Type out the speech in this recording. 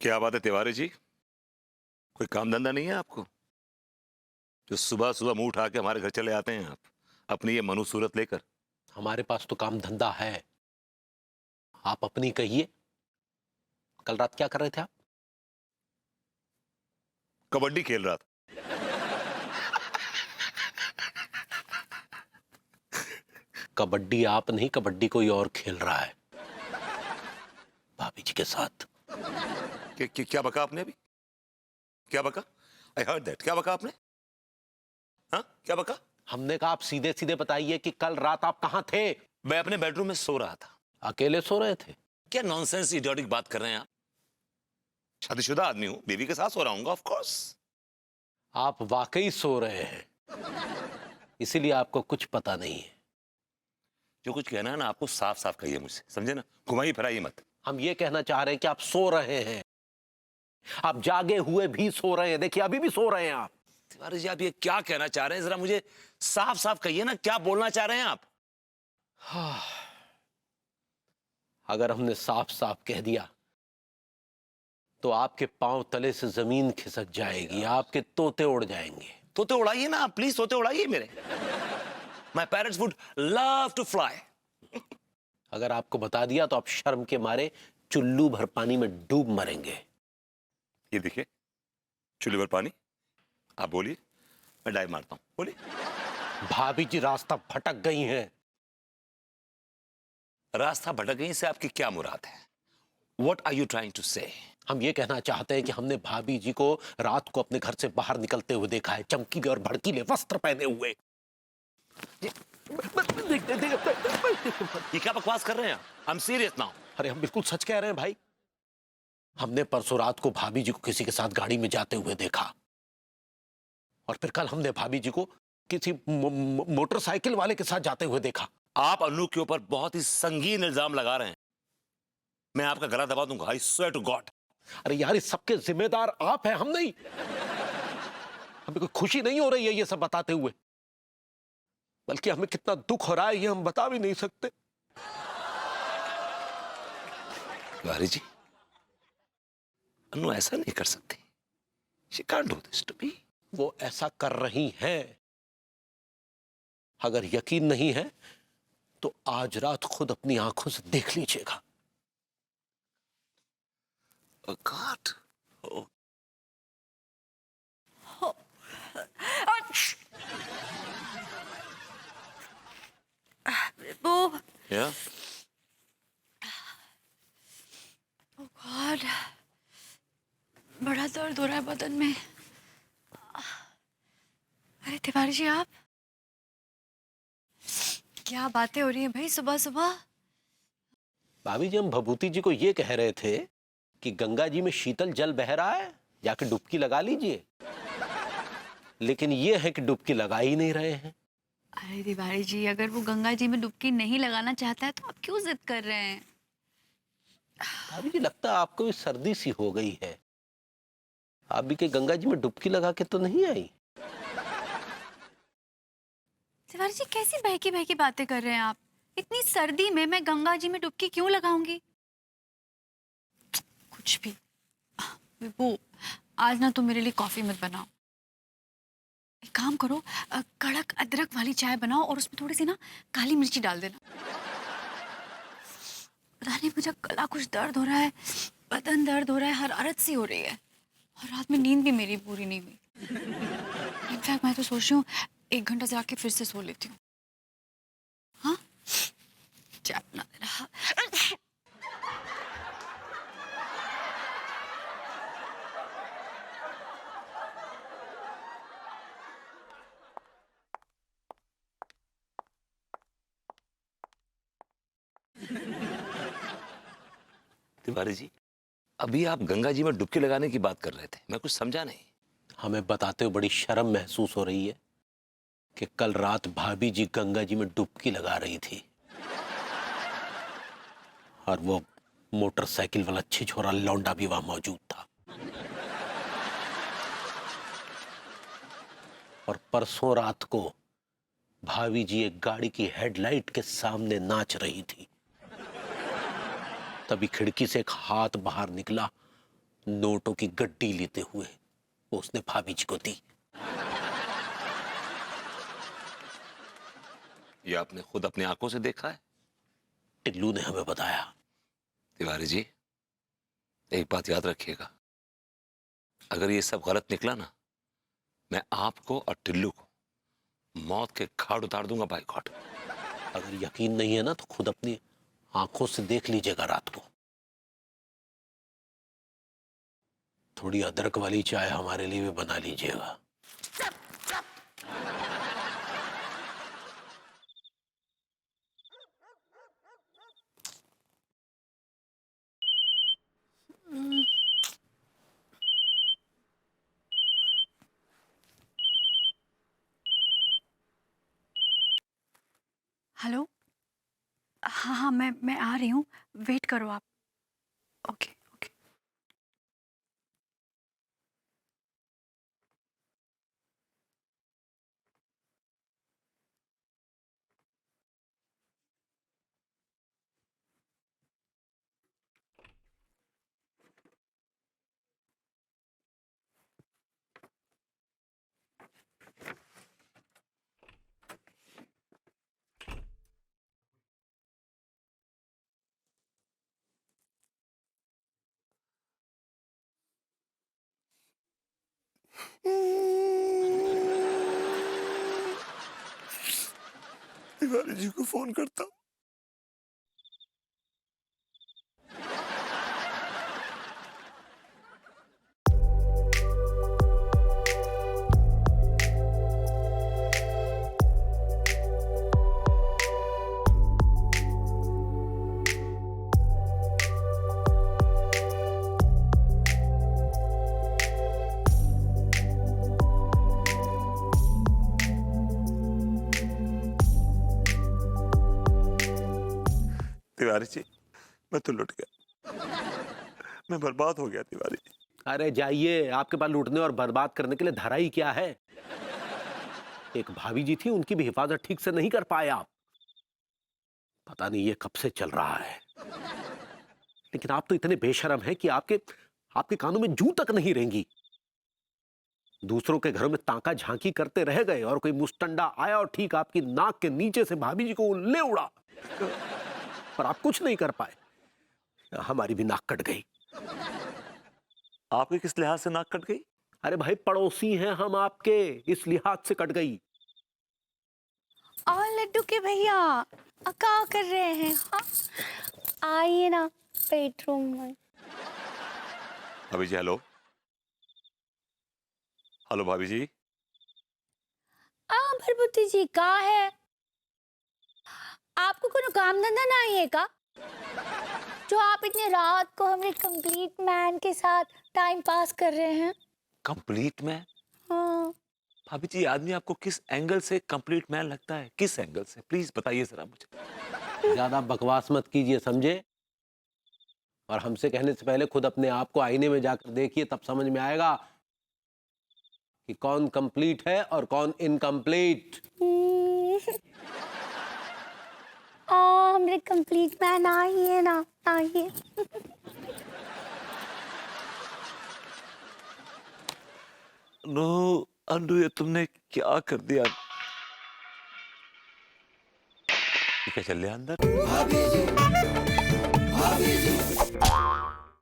क्या बात है तिवारी जी? कोई काम धंधा नहीं है आपको जो सुबह सुबह मुंह उठा के हमारे घर चले आते हैं आप अपनी ये मनु सूरत लेकर? हमारे पास तो काम धंधा है। आप अपनी कहिए। कल रात क्या कर रहे थे आप? कबड्डी खेल रहा था। कबड्डी आप नहीं, कबड्डी कोई और खेल रहा है भाभी जी के साथ। क्या बका आपने अभी? क्या बका? I heard that. क्या बका आपने? हाँ, क्या बका? हमने कहा आप सीधे सीधे बताइए कि कल रात आप कहां थे? मैं अपने बेडरूम में सो रहा था। अकेले सो रहे थे? क्या नॉनसेंस इडियोटिक बात कर रहे हैं आप? शादीशुदा आदमी हूं, बीवी के साथ सो रहा हूँ ऑफ कोर्स। आप वाकई सो रहे हैं, इसीलिए आपको कुछ पता नहीं है। जो कुछ कहना है ना आपको साफ साफ कहिए मुझसे, समझे ना? घुमाइए फिराइए मत। हम ये कहना चाह रहे हैं कि आप सो रहे हैं। आप जागे हुए भी सो रहे हैं। देखिए अभी भी सो रहे हैं आप। तिवारी जी आप ये क्या कहना चाह रहे हैं? जरा मुझे साफ साफ कहिए ना, क्या बोलना चाह रहे हैं आप? अगर हमने साफ साफ कह दिया तो आपके पांव तले से जमीन खिसक जाएगी, आपके तोते उड़ जाएंगे। तोते उड़ाइए ना आप, प्लीज तोते उड़ाइए मेरे। My parents would love to fly. अगर आपको बता दिया तो आप शर्म के मारे चुल्लू भर पानी में डूब मरेंगे। ये देखिए, चूल्हे पर पानी। आप बोलिए, मैं डाइव मारता हूं। बोलिए। भाभी जी रास्ता भटक गई हैं। रास्ता भटक गई से आपकी क्या मुराद है? What are you trying to say? हम ये कहना चाहते हैं कि हमने भाभी जी को रात को अपने घर से बाहर निकलते हुए देखा है, चमकीले और भड़कीले वस्त्र पहने हुए। ये क्या बकवास कर रहे हैं? I'm serious now. अरे हम बिल्कुल सच कह रहे हैं भाई। हमने परसों रात को भाभी जी को किसी के साथ गाड़ी में जाते हुए देखा, और फिर कल हमने भाभी जी को किसी मोटरसाइकिल वाले के साथ जाते हुए देखा। आप अनु के ऊपर बहुत ही संगीन इल्जाम लगा रहे हैं। मैं आपका गला दबा दूंगा। I swear to God. अरे यार इस सबके जिम्मेदार आप हैं, हम नहीं। हमें कोई खुशी नहीं हो रही है ये सब बताते हुए, बल्कि हमें कितना दुख हो रहा है ये हम बता भी नहीं सकते। तिवारी जी, अनु ऐसा नहीं कर सकती। She can't do this to me. वो ऐसा कर रही हैं। अगर यकीन नहीं है तो आज रात खुद अपनी आंखों से देख लीजिएगा। Oh God. Oh. वो Yeah. ओ गॉड, बड़ा दर्द हो रहा है बदन में। अरे तिवारी जी आप, क्या बातें हो रही हैं भाई सुबह सुबह? भाभी जी हम भभूति जी को ये कह रहे थे कि गंगा जी में शीतल जल बह रहा है, जाके डुबकी लगा लीजिए, लेकिन ये है कि डुबकी लगा ही नहीं रहे हैं। अरे तिवारी जी, अगर वो गंगा जी में डुबकी नहीं लगाना चाहता है तो आप क्यों जिद कर रहे हैं? भाभी जी लगता है आपको भी सर्दी सी हो गई है। आप भी के गंगा जी में डुबकी लगा के तो नहीं आई? तिवारी जी कैसी बहकी बहकी बातें कर रहे हैं आप? इतनी सर्दी में मैं गंगा जी में डुबकी क्यों लगाऊंगी? कुछ भी। वो आज ना तुम मेरे लिए कॉफी मत बनाओ। एक काम करो, कड़क अदरक वाली चाय बनाओ और उसमें थोड़ी सी ना काली मिर्ची डाल देना। पता नहीं मुझे गला कुछ दर्द हो रहा है, बदन दर्द हो रहा है, हरारत सी हो रही है, और रात में नींद भी मेरी पूरी नहीं हुई। इनफैक्ट मैं तो सोच रही हूँ 1 घंटा से आके फिर से सो लेती हूँ। हाँ, चाय बना देना। तिवारी जी, अभी आप गंगा जी में डुबकी लगाने की बात कर रहे थे, मैं कुछ समझा नहीं। हमें बताते हुए बड़ी शर्म महसूस हो रही है कि कल रात भाभी जी गंगा जी में डुबकी लगा रही थी, और वो मोटरसाइकिल वाला छिछोरा लौंडा भी वहां मौजूद था। और परसों रात को भाभी जी एक गाड़ी की हेडलाइट के सामने नाच रही थी। तभी खिड़की से एक हाथ बाहर निकला नोटों की गड्डी लेते हुए वो उसने भाभी जी को दी। ये आपने खुद अपनी आंखों से देखा है? टिल्लू ने हमें बताया। तिवारी जी, एक बात याद रखिएगा, अगर ये सब गलत निकला ना, मैं आपको और टिल्लू को मौत के घाट उतार दूंगा, बाय गॉड। अगर यकीन नहीं है ना तो खुद अपनी आंखों से देख लीजिएगा रात को। थोड़ी अदरक वाली चाय हमारे लिए भी बना लीजिएगा। हेलो। हाँ हाँ, मैं आ रही हूँ, वेट करो आप। Okay okay. तिवारी जी को फोन करता हूं। तिवारी जी, मैं तो लुट गया, मैं बर्बाद हो गया तिवारी जी। अरे जाइए, आपके पास लूटने और बर्बाद करने के लिए धरा ही क्या है। एक भाभी जी थी, उनकी भी हिफाजत ठीक से नहीं कर पाए आप। पता नहीं ये कब से चल रहा है। लेकिन आप तो इतने बेशर्म हैं कि आपके आपके कानों में जूं तक नहीं रहेंगी। दूसरों के घरों में ताका झांकी करते रह गए और कोई मुस्टंडा आया और ठीक आपकी नाक के नीचे से भाभी जी को ले उड़ा, पर आप कुछ नहीं कर पाए। हमारी भी नाक कट गई। आपके किस लिहाज से नाक कट गई? अरे भाई, पड़ोसी हैं हम आपके, इस लिहाज से कट गई। और लड्डू के भैया क्या कर रहे हैं? हाँ, आइए ना बेडरूम में। भाभी जी, हेलो हेलो भाभी जी। भरभूति जी का है? आपको कोनो काम धंधा नहीं है का, जो आप इतने रात को हमारे कंप्लीट मैन के साथ टाइम पास कर रहे हैं? Complete man? हाँ। भाभी जी, आदमी आपको किस एंगल से कंप्लीट मैन लगता है? किस एंगल से? प्लीज बताइए जरा मुझे। ज्यादा बकवास मत कीजिए, समझे? और हमसे कहने से पहले खुद अपने आप को आईने में जाकर देखिए, तब समझ में आएगा कि कौन कंप्लीट है और कौन इनकम्प्लीट। हमारे कंप्लीट मैन आइए ना, आइए। नो अंडू, ये तुमने क्या कर दिया? ठीक है, चल ले अंदर।